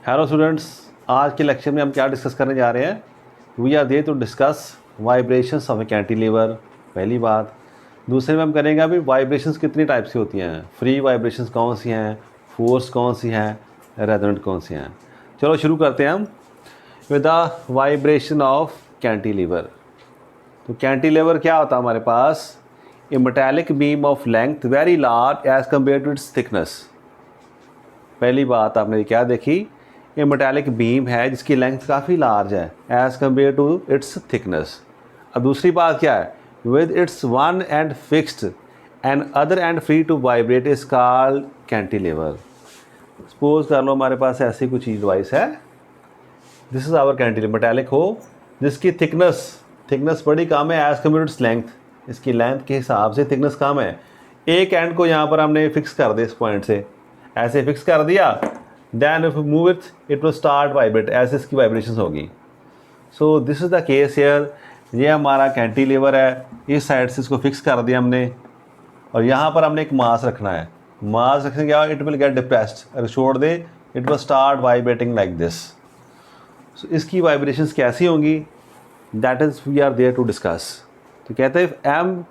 Hello students, आज के lecture में हम क्या डिस्कस करने जा रहे हैं। We are there to discuss vibrations of a cantilever, पहली बात। दूसरे में हम करेंगे अभी वाइब्रेशंस कितनी टाइप्स की होती हैं, फ्री वाइब्रेशंस कौन सी हैं, फोर्स कौन सी हैं, रेजोनेंट कौन सी हैं। चलो शुरू करते हैं हम with the vibration of cantilever. तो कैंटिलीवर क्या होता है हमारे पास, a metallic beam of length very large as compare to its thickness. पहली बात आपने क्या देखी, ये मेटालिक बीम है जिसकी लेंथ काफ़ी लार्ज है as compared to its thickness. अब दूसरी बात क्या है, with its one end fixed and other end free to vibrate is called cantilever. Suppose कर लो हमारे पास ऐसी कुछ चीज़ डिवाइस है, this is our cantilever, metallic हो जिसकी थिकनेस बड़ी कम है as compared to its length. इसकी लेंथ के हिसाब से थिकनेस कम है। एक एंड को यहाँ पर हमने फिक्स कर दिया, इस पॉइंट से ऐसे फिक्स कर दिया, then if move it will start vibrate, ऐसे इसकी वाइब्रेशंस होगी। So this is the case here. ये हमारा कैंटिलीवर है, इस साइड से इसको फिक्स कर दिया हमने और यहाँ पर हमने एक मास रखना है। मास रखने के बाद इट विल गेट डिप्रेस्ड, अगर छोड़ दे it will start vibrating like this. So इसकी वाइब्रेशंस कैसी होंगी, that is we are there to discuss. तो कहते हैं M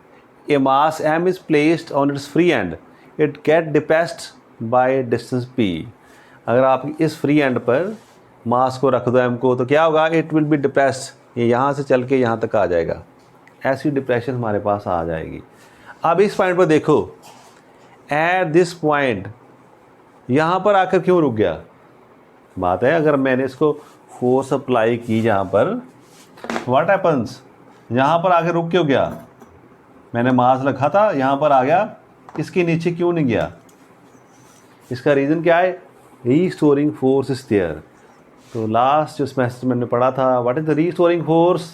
a mass M is placed on its free and it get depressed by distance p। अगर आप इस free and पर मास को रख दो m को, तो क्या होगा, इट विल बी डिप्रेस्ड, ये यहाँ से चल के यहाँ तक आ जाएगा, ऐसी डिप्रेशन हमारे पास आ जाएगी। अब इस पॉइंट पर देखो, एट दिस पॉइंट यहाँ पर आकर क्यों रुक गया। बात है अगर मैंने इसको फोर्स अप्लाई की यहाँ पर, व्हाट हैपन्स, यहाँ पर आकर रुक क्यों गया। मैंने मास रखा था, यहाँ पर आ गया, इसके नीचे क्यों नहीं गया। इसका रीज़न क्या है, रीस्टोरिंग फोर्स इज देयर। तो लास्ट जो सेमेस्टर मैंने पढ़ा था, what is the restoring force.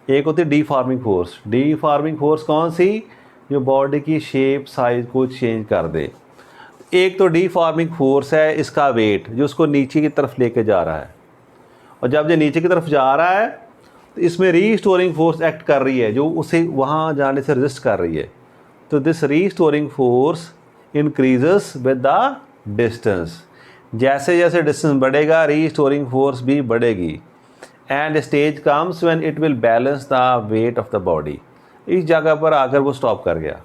एक होती है डीफॉर्मिंग फोर्स। डीफॉर्मिंग फोर्स कौन सी, जो बॉडी की शेप साइज को चेंज कर दे। एक तो डीफॉर्मिंग फोर्स है इसका वेट, जो उसको नीचे की तरफ लेके जा रहा है, और जब ये नीचे की तरफ जा रहा है तो इसमें रीस्टोरिंग फोर्स एक्ट कर रही है, जो उसे वहाँ जाने से रेजिस्ट कर रही है। तो this restoring force increases with the distance. जैसे जैसे डिस्टेंस बढ़ेगा रीस्टोरिंग फोर्स भी बढ़ेगी। And stage comes when it will balance the weight of the body. इस जगह पर आकर वो स्टॉप कर गया।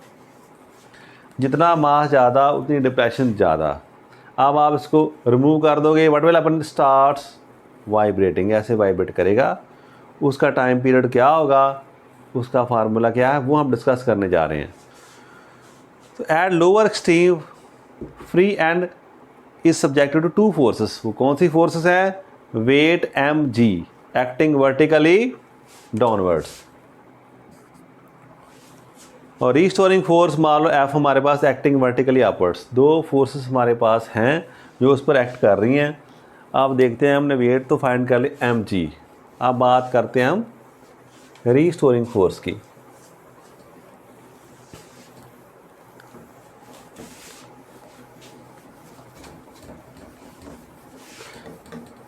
जितना मास ज़्यादा उतनी डिप्रेशन ज़्यादा। अब आप इसको रिमूव कर दोगे, what will happen, starts vibrating, ऐसे वाइब्रेट करेगा। उसका टाइम पीरियड क्या होगा, उसका फार्मूला क्या है, वो हम डिस्कस करने जा रहे हैं। तो at lower extreme free end is subjected to two forces. वो कौन सी फोर्सेस हैं, weight mg acting vertically downwards, और रीस्टोरिंग फोर्स मान लो F हमारे पास एक्टिंग वर्टिकली अपवर्ड्स। दो फोर्सेस हमारे पास हैं जो उस पर एक्ट कर रही हैं। अब देखते हैं, हमने वेट तो फाइंड कर ली mg। अब बात करते हैं हम रीस्टोरिंग फोर्स की।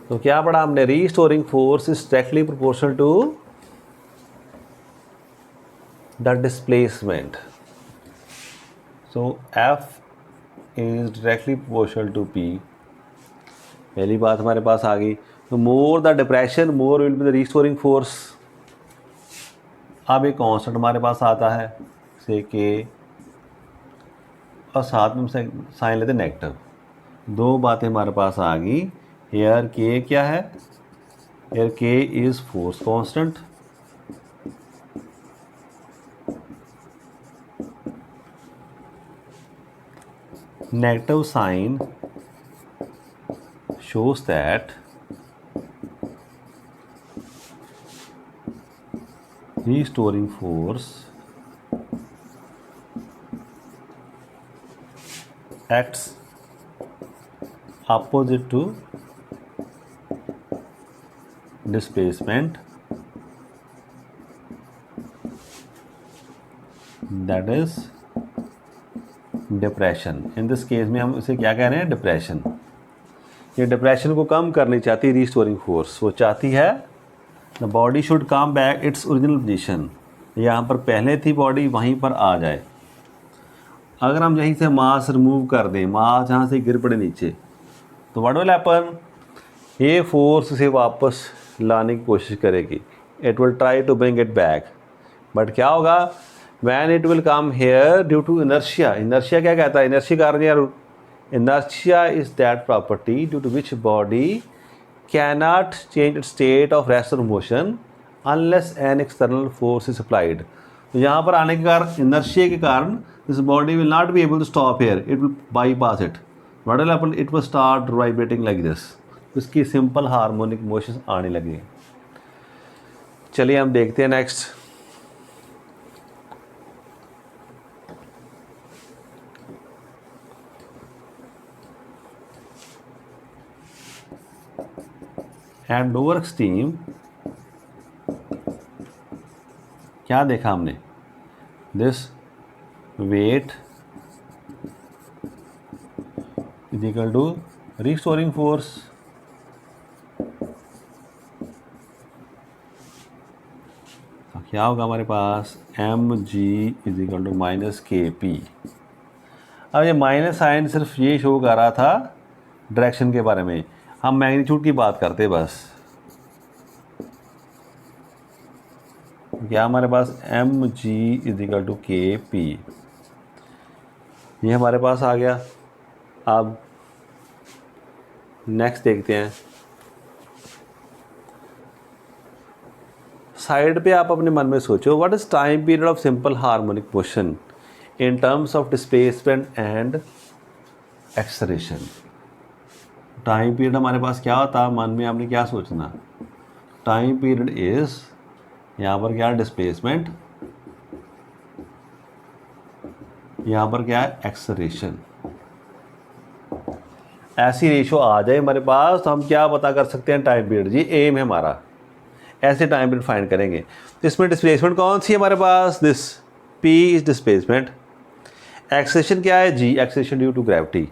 तो क्या पढ़ा हमने, restoring force is directly proportional to the displacement. So F is directly proportional to P। पहली बात हमारे पास आ गई। तो more the depression more will be the restoring force. अब एक कांस्टेंट हमारे पास आता है से K, और साथ में हम साइन लेते नेगेटिव। दो बातें हमारे पास आ गई। हेयर K क्या है, here K is force constant, negative sign shows that restoring force acts opposite to displacement, that is depression. In this case में हम इसे क्या कह रहे हैं, डिप्रेशन। ये डिप्रेशन को कम करनी चाहती है रीस्टोरिंग फोर्स। वो चाहती है the body should come back its original position. यहाँ पर पहले थी बॉडी, वहीं पर आ जाए। अगर हम यहीं से मास रिमूव कर दें, मास यहाँ से गिर पड़े नीचे, तो व्हाट विल हैपन, ये फोर्स इसे वापस लाने की कोशिश करेगी, it will try to bring it back, but क्या होगा, when it will come here due to inertia. Inertia क्या कहता है, इनर्शिया कारण यार, inertia is that property due to which body cannot change it state of rest और motion unless an external force is applied. तो यहाँ पर आने के कारण, इनर्शिया के कारण, this body will not be able to stop here, it will bypass it, what will happen, it will start vibrating like this, इसकी simple harmonic motion आने लगी। चलिए हम देखते हैं नेक्स्ट। एट लोअर एक्सट्रीम क्या देखा हमने, this weight is equal to restoring force, तो क्या होगा हमारे पास, M G is equal to minus K P. अब ये माइनस साइन सिर्फ ये शो कर रहा था डायरेक्शन के बारे में, हम मैग्नीट्यूड की बात करते बस। क्या हमारे पास M G is equal to K P, ये हमारे पास आ गया। अब नेक्स्ट देखते हैं, साइड पे आप अपने मन में सोचो, what is time period of simple harmonic motion in terms of displacement and acceleration. Time period हमारे पास क्या होता, मन में आपने क्या सोचना, टाइम पीरियड इज, यहाँ पर क्या डिस्प्लेसमेंट, यहाँ पर क्या है एक्सेलरेशन। ऐसी रेशो आ जाए हमारे पास तो हम क्या पता कर सकते हैं, टाइम पीरियड, जी एम है हमारा, ऐसे टाइम पीरियड फाइंड करेंगे। तो इसमें डिस्प्लेसमेंट कौन सी है हमारे पास, this P is displacement, acceleration क्या है, G acceleration due to gravity.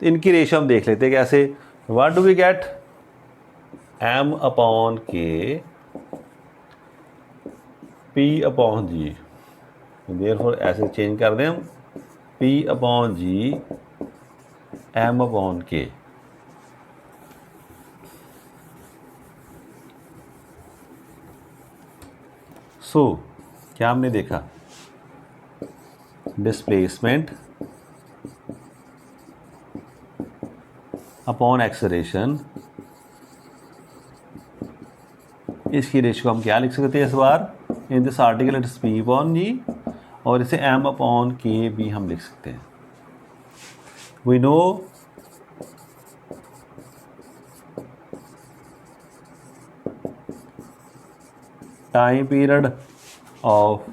तो इनकी रेशो हम देख लेते हैं कैसे, what do we get, M upon K P upon G, therefore ऐसे चेंज कर दें हम, P upon G M upon K. So क्या हमने देखा, डिस्प्लेसमेंट अपॉन एक्सेलरेशन, इसकी रेशियो हम क्या लिख सकते हैं इस बार, in this article it is P upon जी, और इसे एम अपॉन के भी हम लिख सकते हैं। We know time period of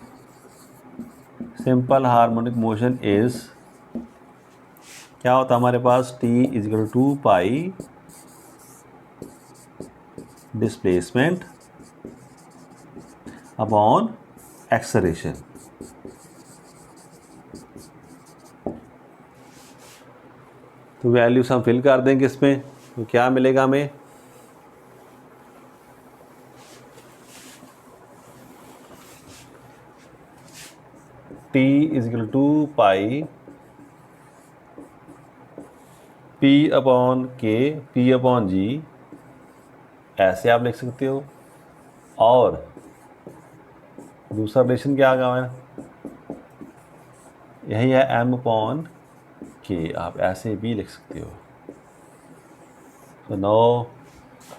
simple harmonic motion is, क्या होता हमारे पास, T is equal to pi displacement upon acceleration. तो वैल्यूज हम फिल कर देंगे इसमें, तो क्या मिलेगा हमें, T is equal to pi P upon K, P upon G, ऐसे आप लिख सकते हो, और दूसरा रिलेशन क्या आ गया है, यही है एम अपॉन के, आप ऐसे भी लिख सकते हो। So now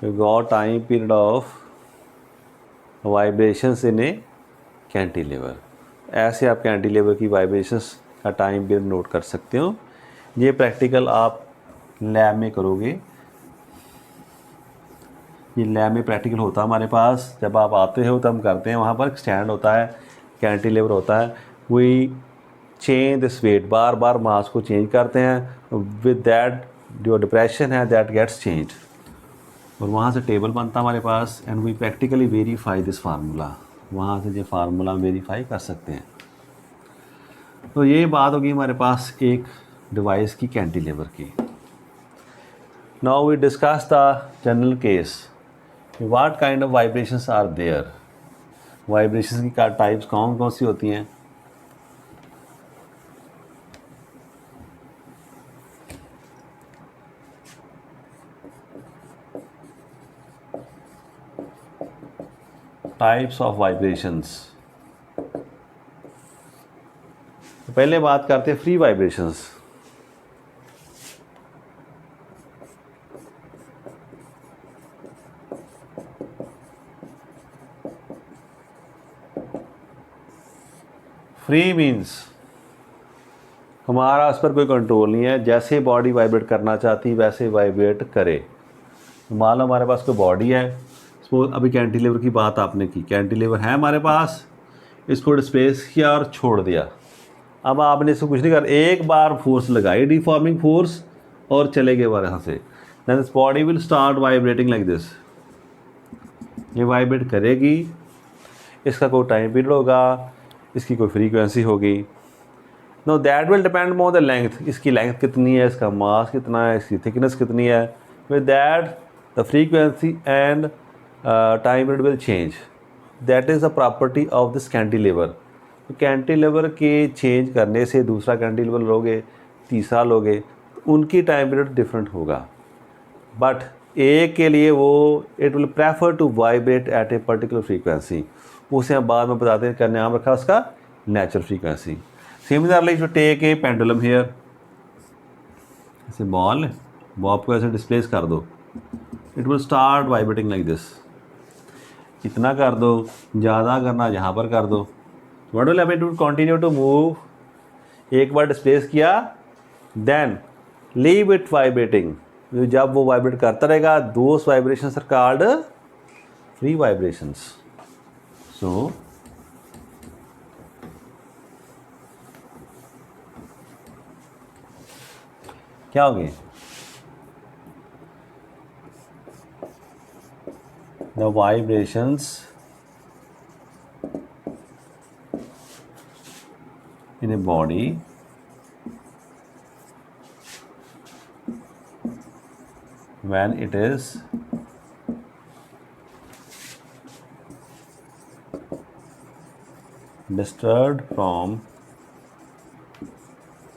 we got time period of vibrations in a cantilever। ऐसे आप कैंटिलीवर की वाइब्रेशंस का टाइम पीरियड नोट कर सकते हो। ये प्रैक्टिकल आप लैब में करोगे, ये लैब में प्रैक्टिकल होता है हमारे पास, जब आप आते हो तब हम करते हैं, वहाँ पर स्टैंड होता है, कैंटिलीवर होता है, वी चेंज दिस वेट, बार बार मास को चेंज करते हैं, विद दैट जो डिप्रेशन है दैट गेट्स चेंज, और वहाँ से टेबल बनता है हमारे पास, and we practically verify this formula, वहाँ से ये फार्मूला वेरीफाई कर सकते हैं। तो ये बात होगी हमारे पास एक डिवाइस की कैंटिलीवर की। Now we discuss the general case, what kind of vibrations are there, vibrations की टाइप्स कौन कौन सी होती हैं। Types of vibrations. पहले बात करते हैं फ्री वाइब्रेशंस। फ्री मीन्स हमारा उस पर कोई कंट्रोल नहीं है, जैसे बॉडी वाइब्रेट करना चाहती वैसे वाइब्रेट करे। मान लो हमारे पास कोई बॉडी है, सपोज अभी कैंटिलीवर की बात आपने की, कैंटिलीवर है हमारे पास, इसको डिस्प्लेस किया और छोड़ दिया। अब आपने इसको कुछ नहीं कर, एक बार फोर्स लगाई, डिफॉर्मिंग फोर्स, और चले गए बार यहाँ से, then this body will start vibrating like this. ये वाइब्रेट करेगी, इसका कोई टाइम पीरियड होगा, इसकी कोई फ्रीक्वेंसी होगी। Know that will depend on the length, इसकी लेंथ कितनी है, इसका मास कितना है, इसकी थिकनेस कितनी है। With that the frequency and time period will change. That is a property of this cantilever. तो कैंटिलीवर के चेंज करने से दूसरा कैंटिलीवर लोगे, तीसरा लोगे, तो उनकी टाइम पीरियड डिफरेंट होगा। बट एक के लिए वो it will prefer to vibrate at a particular frequency, उसे हम बाद में बताते हैं, क्या नाम रखा उसका, नेचुरल फ्रीक्वेंसी। सिमिलरली जो टेक ए पेंडुलम हेयर, ऐसे बॉल को ऐसे डिस्प्लेस कर दो, it will start vibrating like this. इतना कर दो, ज़्यादा करना यहाँ पर कर दो, what will happen, it will continue to move. एक बार डिस्प्लेस किया, देन लीव इट वाइब्रेटिंग। जब वो वाइब्रेट करता रहेगा, those vibrations are called free vibrations. So क्या हो गए, the vibrations in a body when it is disturbed from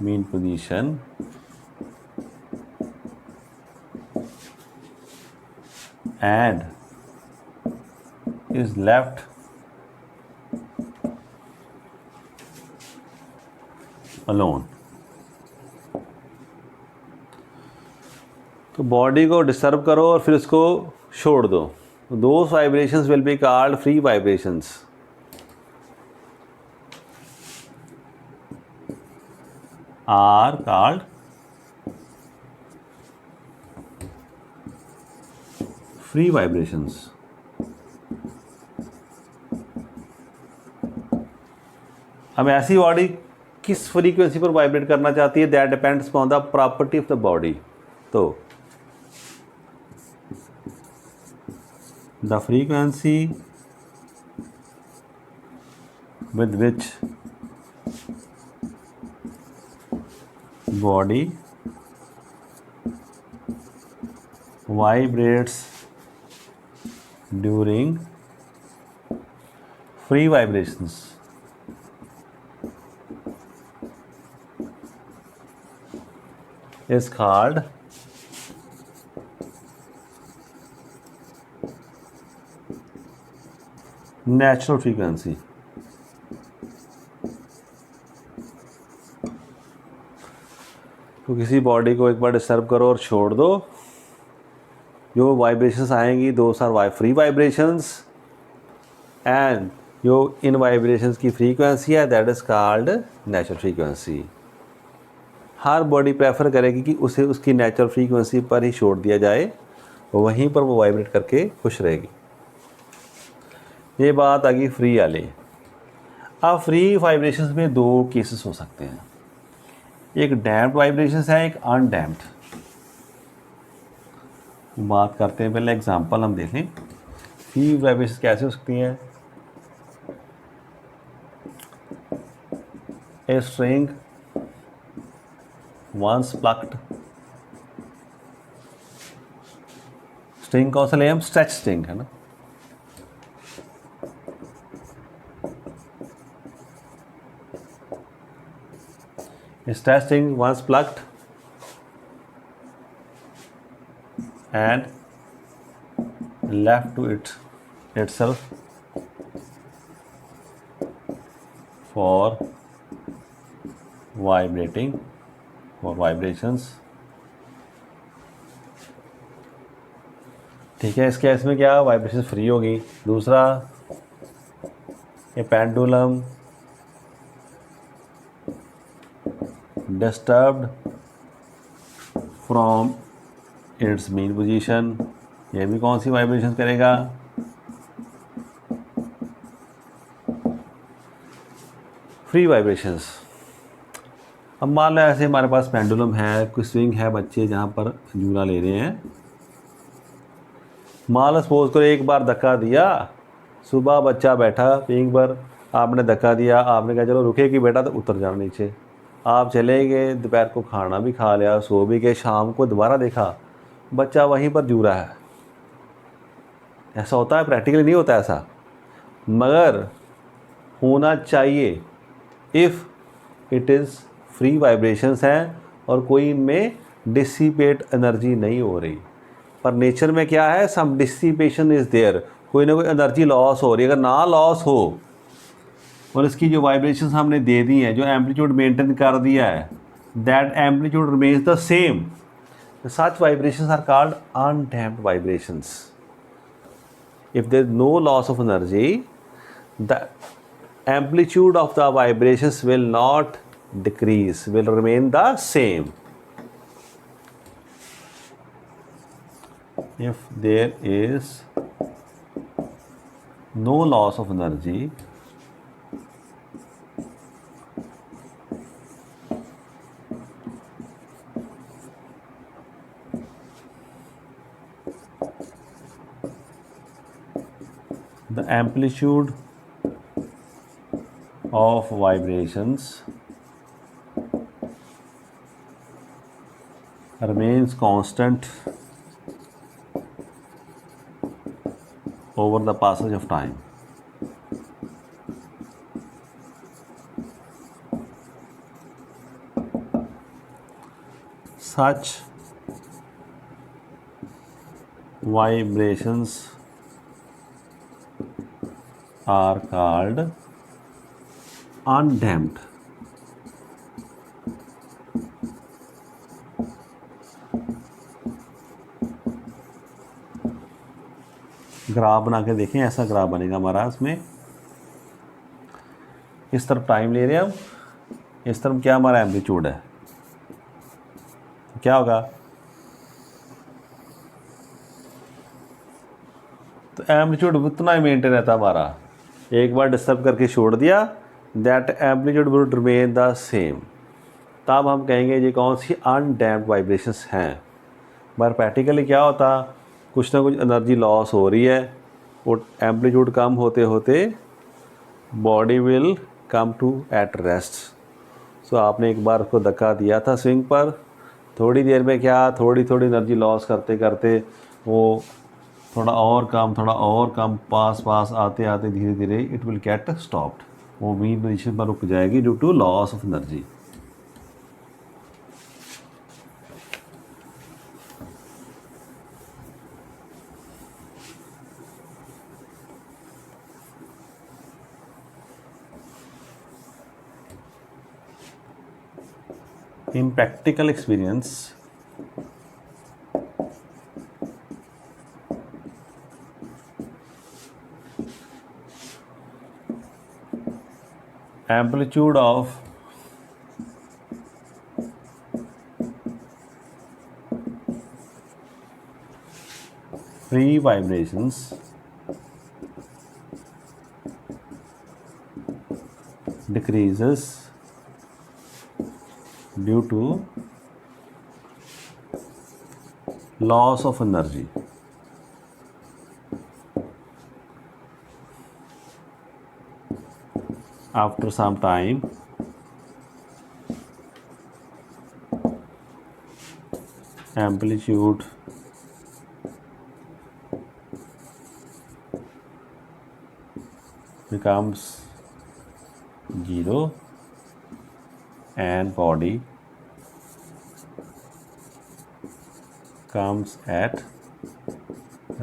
mean position and is left alone। तो बॉडी को डिस्टर्ब करो और फिर उसको छोड़ दो, those vibrations will be called free vibrations. Are called free vibrations. अब ऐसी बॉडी किस फ्रीक्वेंसी पर वाइब्रेट करना चाहती है, that depends upon the property of the body. तो the frequency with which body vibrates during free vibrations is called natural frequency। तो किसी बॉडी को एक बार डिस्टर्ब करो और छोड़ दो, जो वाइब्रेशंस आएंगी those are free vibrations, and जो इन वाइब्रेशंस की फ्रीक्वेंसी है that is called natural frequency. हर बॉडी प्रेफर करेगी कि उसे उसकी नेचुरल फ्रीक्वेंसी पर ही छोड़ दिया जाए, वहीं पर वो वाइब्रेट करके खुश रहेगी। ये बात आ गई फ्री वाली। अब फ्री वाइब्रेशंस में दो केसेस हो सकते हैं, एक डैम्प्ड वाइब्रेशंस है, एक अनडैम्प्ड। बात करते हैं, पहले एग्जांपल हम देख लें। फ्री वाइब्रेशंस कैसे हो सकती हैं, a string once plucked, string कौन सा ले, हम स्ट्रेच स्ट्रिंग है ना, stretch string once plucked and left to itself for vibrating, for vibrations। ठीक है, इस केस में क्या वाइब्रेशन फ्री होगी। दूसरा, a pendulum disturbed from its mean position, ये भी कौन सी वाइब्रेशन करेगा, फ्री वाइब्रेशंस। अब मान लो ऐसे हमारे पास पेंडुलम है, कोई स्विंग है, बच्चे जहाँ पर झूला ले रहे हैं। मान लो सपोज करो एक बार धक्का दिया, सुबह बच्चा बैठा पिंग पर, आपने धक्का दिया, आपने कहा चलो रुके कि बेटा तो उतर जाना नीचे। आप चले गए, दोपहर को खाना भी खा लिया, सो भी गए, शाम को दोबारा देखा बच्चा वहीं पर जू रहा है। ऐसा होता है? प्रैक्टिकली नहीं होता ऐसा, मगर होना चाहिए if it is free vibrations हैं और कोई इनमें डिसिपेट एनर्जी नहीं हो रही। पर नेचर में क्या है, सम डिसिपेशन इज़ देयर, कोई ना कोई एनर्जी लॉस हो रही है। अगर ना लॉस हो और इसकी जो वाइब्रेशंस हमने दे दी हैं, जो एम्पलीट्यूड मेंटेन कर दिया है, that amplitude remains the same, such vibrations are called undamped vibrations. If there is no loss of energy, the amplitude of the vibrations will not decrease, will remain the same. If there is no loss of energy, the amplitude of vibrations remains constant over the passage of time. Such vibrations are called undamped. Graph बना के देखें, ऐसा graph बनेगा हमारा। इसमें इस तरफ time ले रहे हैं हम, इस तरफ क्या हमारा एम्पलीट्यूड है, क्या होगा, तो एम्पलीट्यूड उतना ही मेंटेन रहता हमारा। एक बार डिस्टर्ब करके छोड़ दिया, that amplitude would remain the same. तब हम कहेंगे ये कौन सी अनडैम्प्ड वाइब्रेशंस हैं। पर प्रैक्टिकली क्या होता, कुछ ना कुछ एनर्जी लॉस हो रही है, और एम्पलीट्यूड कम होते होते body will come to at rest. So आपने एक बार उसको धक्का दिया था स्विंग पर, थोड़ी देर में क्या, थोड़ी थोड़ी एनर्जी लॉस करते करते वो थोड़ा और कम पास पास आते आते धीरे धीरे इट विल गेट स्टॉप्ड, वो मीन पोजीशन पर रुक जाएगी due to loss of energy. In practical experience, amplitude of free vibrations decreases due to loss of energy. After some time, amplitude becomes 0 and body comes at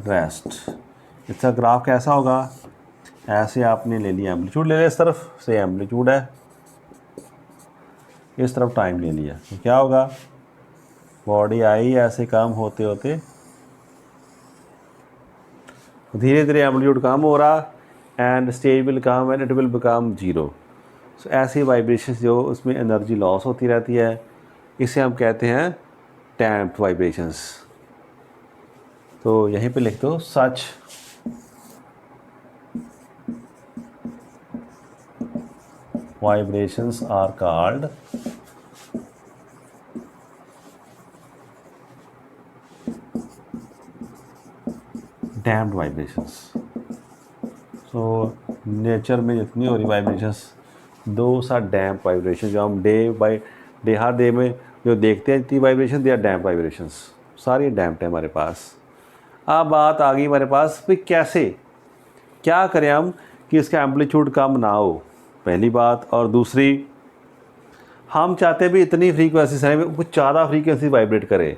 rest. इसका graph कैसा होगा, ऐसे आपने ले लिया, एम्पलीट्यूड ले लिया, इस तरफ से एम्पलीट्यूड है, इस तरफ टाइम ले लिया, तो क्या होगा, बॉडी आई, ऐसे काम होते होते धीरे धीरे एम्पलीट्यूड कम हो रहा and stage will come and it will become zero. So ऐसी वाइब्रेशन जो उसमें एनर्जी लॉस होती रहती है, इसे हम कहते हैं डैम्प्ड वाइब्रेशंस। तो यहीं पे लिख दो such vibrations are called damped vibrations. So nature में जितनी हो रही vibrations, those are damp vibration, जो हम डे बाय डे हर डे में जो देखते हैं जितनी vibration, they are damp vibrations, सारी डैम्प्ड है हमारे पास। अब बात आ गई हमारे पास भी कैसे क्या करें हम कि इसका एम्पलीट्यूड कम ना हो, पहली बात। और दूसरी, हम चाहते भी इतनी फ्रीक्वेंसी से कुछ ज़्यादा फ्रीक्वेंसी वाइब्रेट करे,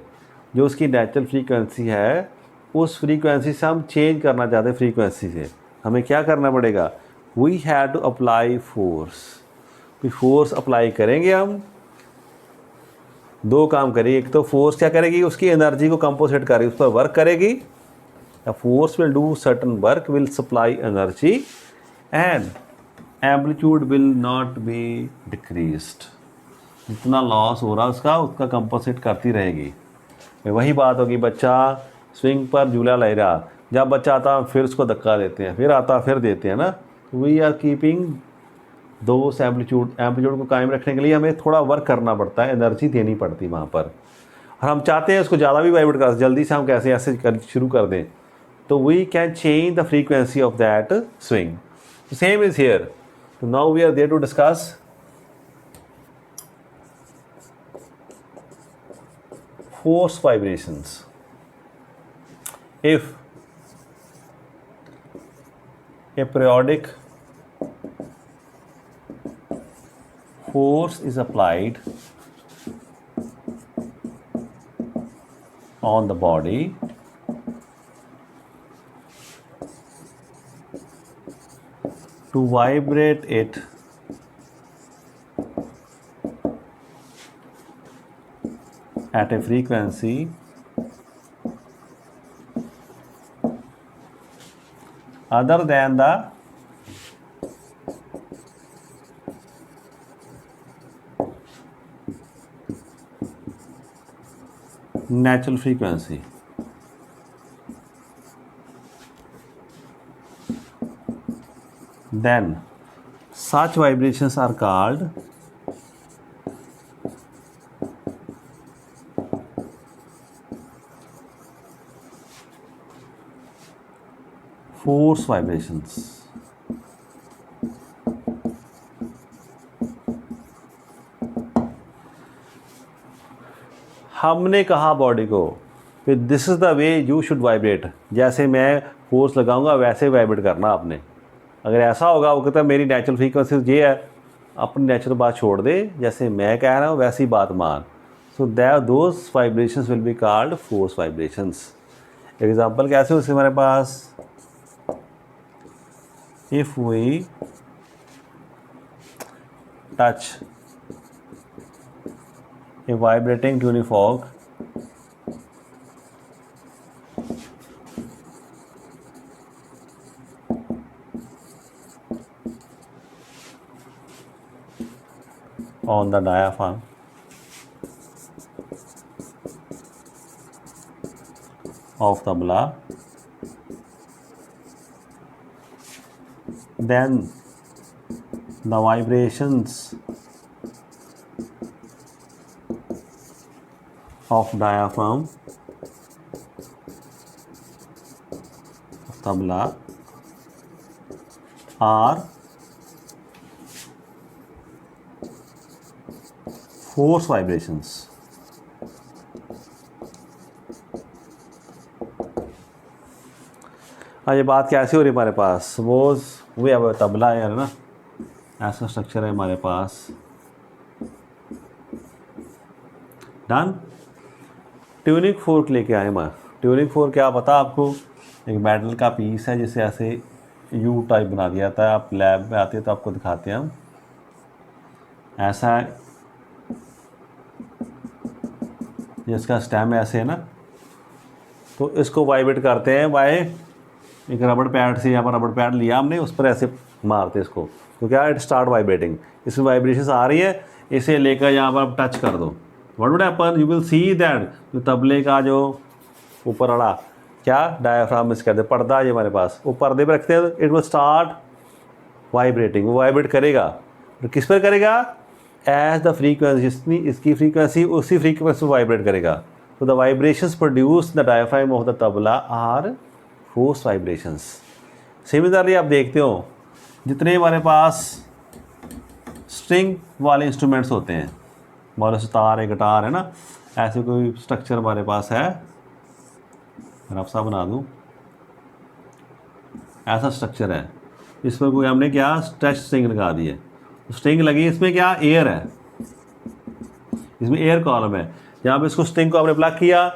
जो उसकी नेचुरल फ्रीक्वेंसी है उस फ्रीक्वेंसी से हम चेंज करना चाहते हैं फ्रीक्वेंसी से। हमें क्या करना पड़ेगा, we have to apply force. Force apply करेंगे हम, दो काम करेगी, एक तो फोर्स क्या करेगी, उसकी एनर्जी को कंपोजिट करेगी, उस पर वर्क करेगी। The force will do certain work, will supply energy and amplitude will not B decreased. जितना लॉस हो रहा है उसका कंपोजिट करती रहेगी। वही बात होगी, बच्चा स्विंग पर झूला ले रहा, जब बच्चा आता फिर उसको धक्का देते हैं, फिर आता फिर देते हैं ना। वी आर कीपिंग दो एम्पलीट्यूड को कायम रखने के लिए हमें थोड़ा वर्क करना पड़ता है, एनर्जी देनी पड़ती है वहाँ पर। और हम चाहते हैं उसको ज़्यादा भी वाइब्रेट कर, जल्दी से हम कैसे ऐसे शुरू कर दें, तो we can change the frequency of that swing. Same is here. तो now we are there to discuss force vibrations. If a periodic force is applied on the body, to vibrate it at a frequency other than the natural frequency, then such vibrations are called force vibrations. हमने कहा body को कि this is the way you should vibrate, जैसे मैं force लगाऊंगा वैसे vibrate करना आपने। अगर ऐसा होगा, वो कहता है मेरी नेचुरल फ्रीक्वेंसी ये है, अपनी नेचुरल बात छोड़ दे, जैसे मैं कह रहा हूँ वैसी बात मान। So those vibrations will be called force vibrations. Example कैसे हो हमारे पास, if we touch a vibrating tuning fork on the diaphragm of the tabla, then the vibrations of diaphragm of tabla are force vibrations. ये बात कैसे हो रही है हमारे पास, सपोज वे अब तबला है ना, ऐसा स्ट्रक्चर है हमारे पास। डन। ट्यूनिंग फोर्क लेके आए मैं। ट्यूनिंग फोर्क क्या पता आपको, एक मेटल का पीस है जिसे ऐसे यू टाइप बना दिया था। आप लैब में आते हैं तो आपको दिखाते हैं हम। ऐसा है, ये इसका स्टेम ऐसे है ना, तो इसको वाइब्रेट करते हैं बाय एक रबड़ पैड से। यहाँ पर रबड़ पैड लिया हमने, उस पर ऐसे मारते इसको, तो क्या इट स्टार्ट वाइब्रेटिंग। इसमें वाइब्रेशंस आ रही है, इसे लेकर यहाँ पर टच कर दो। What would happen, you will see that जो तबले का जो ऊपर वाला क्या डायफ्राम इस कहते हैं, पर्दा ये हमारे पास, वो पर्दे पे रखते हैं, इट विल स्टार्ट वाइब्रेटिंग। वो वाइब्रेट करेगा, तो किस पर करेगा, एज द फ्रीक्वेंसी, जितनी इसकी फ्रीक्वेंसी उसी फ्रीक्वेंसी में वाइब्रेट करेगा। तो the vibrations produce the diaphragm of the tabla are force vibrations. Similarly आप देखते हो जितने हमारे पास स्ट्रिंग वाले इंस्ट्रूमेंट्स होते हैं, हमारे सितार है, गिटार है ना, ऐसे कोई स्ट्रक्चर हमारे पास है, रफ सा बना दूँ, ऐसा स्ट्रक्चर है, इसमें कोई हमने क्या स्ट्रेच स्ट्रिंग लगा दी है, स्ट्रिंग लगी, इसमें क्या एयर है, इसमें एयर कॉलम है, जहाँ पे इसको स्ट्रिंग को हमने प्लग किया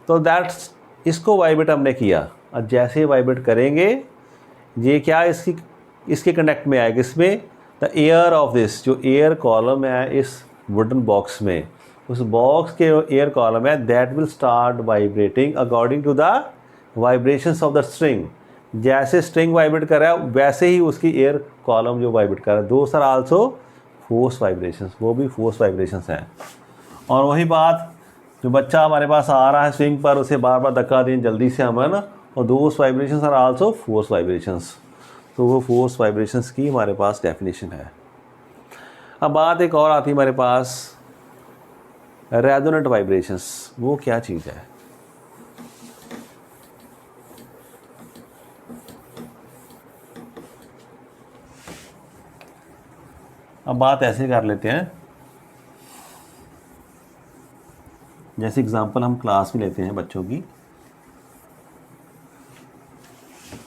तो दैट्स इसको वाइब्रेट हमने किया। और जैसे वाइब्रेट करेंगे ये क्या इसके कनेक्ट में आएगा, इसमें द एयर ऑफ दिस, जो एयर कॉलम है इस वुडन बॉक्स में, उस बॉक्स के एयर कॉलम है, that will start vibrating according to the vibrations of the string. जैसे स्ट्रिंग वाइब्रेट कर रहा है वैसे ही उसकी एयर कॉलम जो वाइब्रेट कर रहा है। Those are also force vibrations, वो भी फोर्स वाइब्रेशंस हैं। और वही बात, जो बच्चा हमारे पास आ रहा है स्विंग पर, उसे बार बार धक्का दें जल्दी से हम, है ना, और those vibrations are also force vibrations. तो वो फोर्स वाइब्रेशंस की हमारे पास डेफिनेशन है। अब बात एक और आती है हमारे पास, रेजोनेंट वाइब्रेशंस। वो क्या चीज़ है, अब बात ऐसे कर लेते हैं, जैसे एग्जांपल हम क्लास में लेते हैं बच्चों की।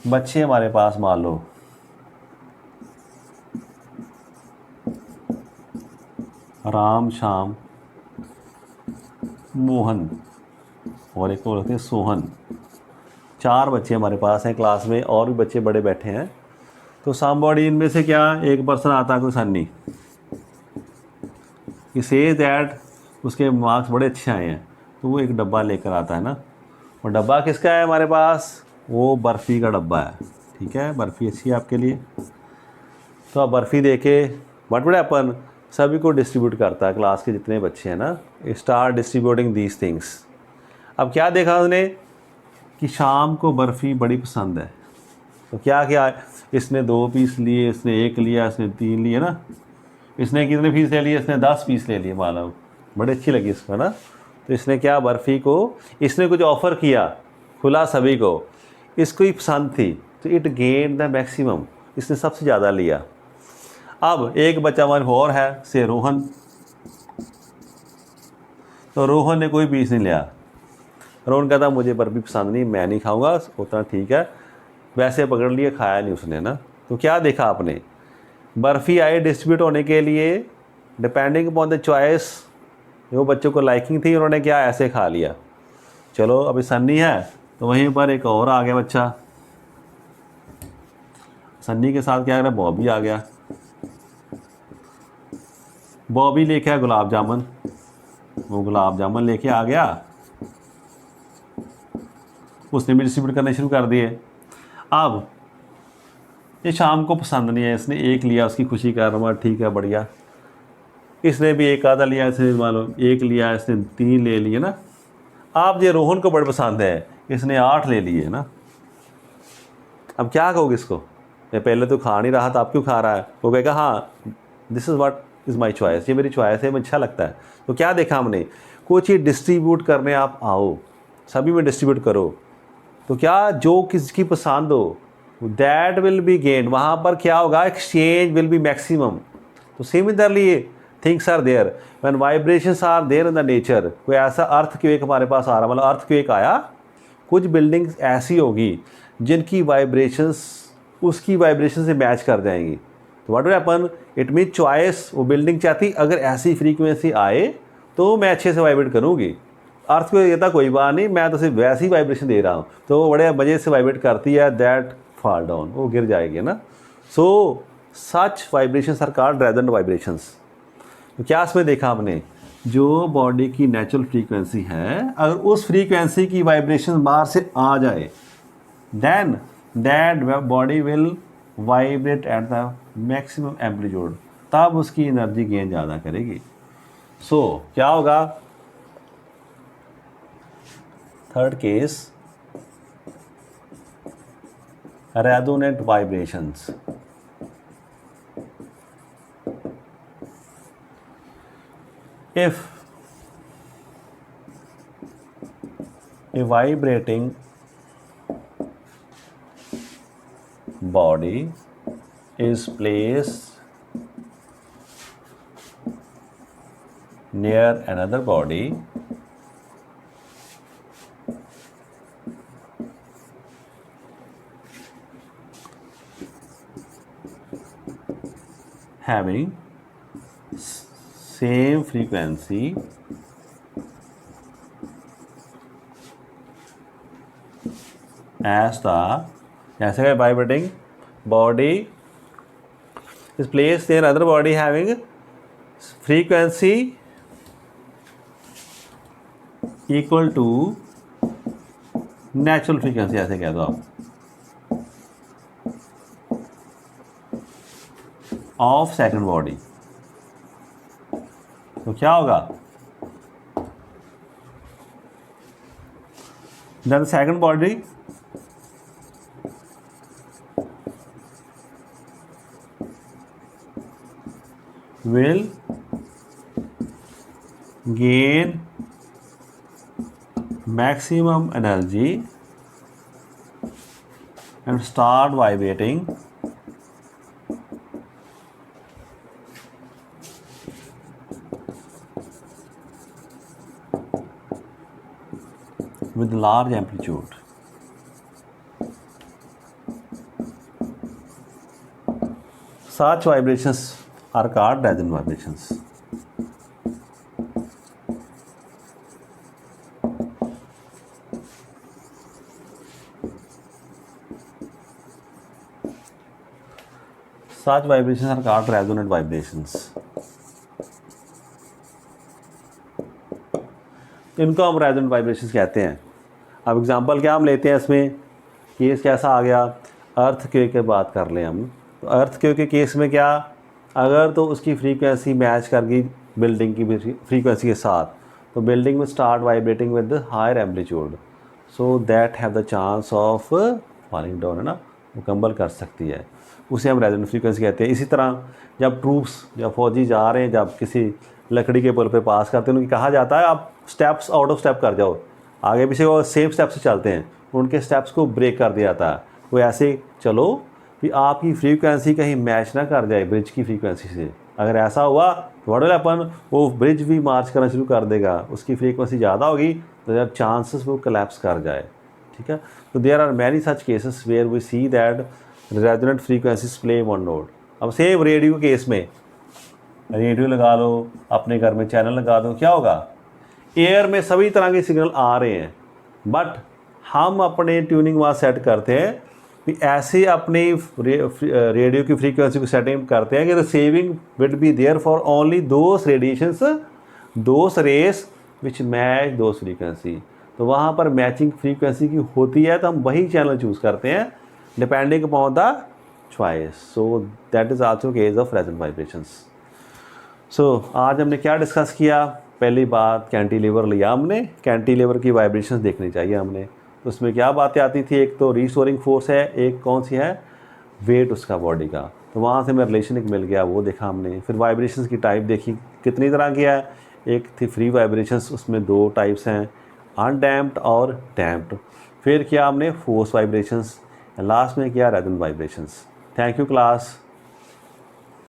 बच्चे हमारे पास मान लो राम, श्याम, मोहन और एक और होते हैं सोहन। 4 बच्चे हमारे पास हैं क्लास में, और भी बच्चे बड़े बैठे हैं। तो समबॉडी इनमें से क्या एक पर्सन आता है, कोई सन्नी, कि से दैट उसके मार्क्स बड़े अच्छे आए हैं, तो वो एक डब्बा लेकर आता है ना। और डब्बा किसका है हमारे पास, वो बर्फ़ी का डब्बा है। ठीक है, बर्फ़ी अच्छी है आपके लिए। तो आप बर्फ़ी दे के व्हाट वुड हैपन, सभी को डिस्ट्रीब्यूट करता है, क्लास के जितने बच्चे हैं ना, स्टार्ट डिस्ट्रीब्यूटिंग दीज थिंग्स। अब क्या देखा उसने कि शाम को बर्फ़ी बड़ी पसंद है, तो क्या किया, इसने 2 पीस लिए, इसने 1 लिया, इसने 3 लिए ना, इसने कितने पीस ले लिए, इसने 10 पीस ले लिए मानो, बड़ी अच्छी लगी इसको ना। तो इसने क्या बर्फ़ी को इसने कुछ ऑफ़र किया खुला सभी को, इसको ही पसंद थी, तो इट गेन द मैक्सिमम, इसने सबसे ज़्यादा लिया। अब एक बच्चा हमारे और है से रोहन, तो रोहन ने कोई पीस नहीं लिया। रोहन कहता मुझे बर्फ़ी पसंद नहीं, मैं नहीं खाऊंगा, उतना ठीक है, वैसे पकड़ लिए, खाया नहीं उसने ना। तो क्या देखा आपने, बर्फ़ी आई डिस्ट्रीब्यूट होने के लिए, डिपेंडिंग अपॉन द चॉइस, जो बच्चों को लाइकिंग थी उन्होंने क्या ऐसे खा लिया। चलो अभी सन्नी है, तो वहीं पर एक और आ गया बच्चा, सन्नी के साथ क्या कर रहा है, बॉबी आ गया। बॉबी लेके आया गुलाब जामुन, वो गुलाब जामुन लेके आ गया, उसने भी डिस्ट्रीब्यूट करने शुरू कर दिए। अब ये शाम को पसंद नहीं है, इसने 1 लिया, उसकी खुशी कर रहा, ठीक है बढ़िया। इसने भी 1 आधा लिया, इसने मान लो 1 लिया, इसने 3 ले लिए ना। आप ये रोहन को बड़े पसंद है, इसने 8 ले लिए ना। अब क्या कहोगे इसको, मैं पहले तो खा नहीं रहा था, आप क्यों खा रहा है। वो कहेगा हाँ this is what is my choice, ये मेरी चॉइस है, मुझे अच्छा लगता है। तो क्या देखा हमने, कोई चीज़ डिस्ट्रीब्यूट करने आप आओ, सभी में डिस्ट्रीब्यूट करो, तो क्या जो किसकी पसंद हो दैट विल बी गेन, वहाँ पर क्या होगा, एक्सचेंज विल बी मैक्सिमम। तो similarly things are there when vibrations are there in the nature. कोई ऐसा अर्थक्वेक हमारे पास आ रहा, मतलब अर्थक्वेक आया, कुछ बिल्डिंग्स ऐसी होगी जिनकी वाइब्रेशंस उसकी वाइब्रेशन से मैच कर जाएंगी। तो what will happen, it mean choice, वो बिल्डिंग चाहती अगर ऐसी फ्रीक्वेंसी आए तो मैं अच्छे से वाइब्रेट करूँगी। अर्थ को कहता कोई बात नहीं, मैं तो सिर्फ वैसी वाइब्रेशन दे रहा हूँ, तो वो बड़े मज़े से वाइब्रेट करती है, दैट fall down, वो गिर जाएगी ना. So such vibrations are called resonant vibrations. तो क्या इसमें देखा हमने, जो बॉडी की नेचुरल फ्रीक्वेंसी है, अगर उस फ्रीक्वेंसी की वाइब्रेशन बाहर से आ जाए, then that body will vibrate at the maximum amplitude, तब उसकी एनर्जी गेन ज़्यादा करेगी. सो क्या होगा, third case, resonant vibrations. If a vibrating body is placed near another body, having same frequency as the, ऐसे का vibrating body is placed in other body having frequency equal to natural frequency, ऐसे कह दो आप, of second body. तो क्या होगा, then the second body will gain maximum energy and start vibrating with large amplitude. Such vibrations are called resonant vibrations. Such vibrations are called resonant vibrations. इनको हम resonant vibrations कहते हैं. अब example क्या हम लेते हैं इसमें, केस कैसा आ गया, अर्थक्वेक की बात कर लें हम. तो अर्थक्वेक के केस में क्या, अगर तो उसकी फ्रीक्वेंसी मैच कर गई बिल्डिंग की फ्रीक्वेंसी के साथ, तो बिल्डिंग में start vibrating with higher amplitude, so that have the chance of falling down, है ना, मुकम्मल कर सकती है. उसे हम रेजोनेंट फ्रीक्वेंसी कहते हैं. इसी तरह जब ट्रूप्स या फौजी जा रहे हैं, जब किसी लकड़ी के पुल पे पास करते हैं, उनको कहा जाता है आप स्टेप्स आउट ऑफ स्टेप कर जाओ, आगे पीछे वो सेम स्टेप से चलते हैं, उनके स्टेप्स को ब्रेक कर दिया जाता है. वो ऐसे चलो कि आपकी फ्रीक्वेंसी कहीं मैच ना कर जाए ब्रिज की फ्रीक्वेंसी से. अगर ऐसा हुआ तो व्हाट विल हैपन, वो ब्रिज भी मार्च करना शुरू कर देगा, उसकी फ्रीक्वेंसी ज़्यादा होगी तो देयर चांसेस वो कोलैप्स कर जाए. ठीक है, तो there are many such cases where we see that resonant frequencies play one note. अब सेम रेडियो केस में, रेडियो लगा लो, अपने घर में चैनल लगा दो, क्या होगा, एयर में सभी तरह के सिग्नल आ रहे हैं, बट हम अपने ट्यूनिंग वहाँ सेट करते हैं कि ऐसे अपनी रेडियो की फ्रीक्वेंसी को सेटिंग करते हैं कि receiving will be there for only those radiations, those rays which match those frequency. तो वहाँ पर मैचिंग फ्रीक्वेंसी की होती है, तो हम वही चैनल चूज़ करते हैं depending upon the choice. So that is also case of resonant vibrations. So आज हमने क्या डिस्कस किया, पहली बात कैंटिलीवर लिया हमने, कैंटिलीवर की वाइब्रेशंस देखनी चाहिए हमने. उसमें क्या बातें आती थी, एक तो रिस्टोरिंग फोर्स है, एक कौन सी है, वेट उसका बॉडी का. तो वहाँ से हमें रिलेशन एक मिल गया, वो देखा हमने. फिर वाइब्रेशंस की टाइप देखी, कितनी तरह की है, एक थी फ्री वाइब्रेशंस, उसमें दो टाइप्स हैं, अनडैम्प्ड और डैम्प्ड. फिर किया हमने फोर्स वाइब्रेशंस, लास्ट में किया resonant vibrations. Thank you class.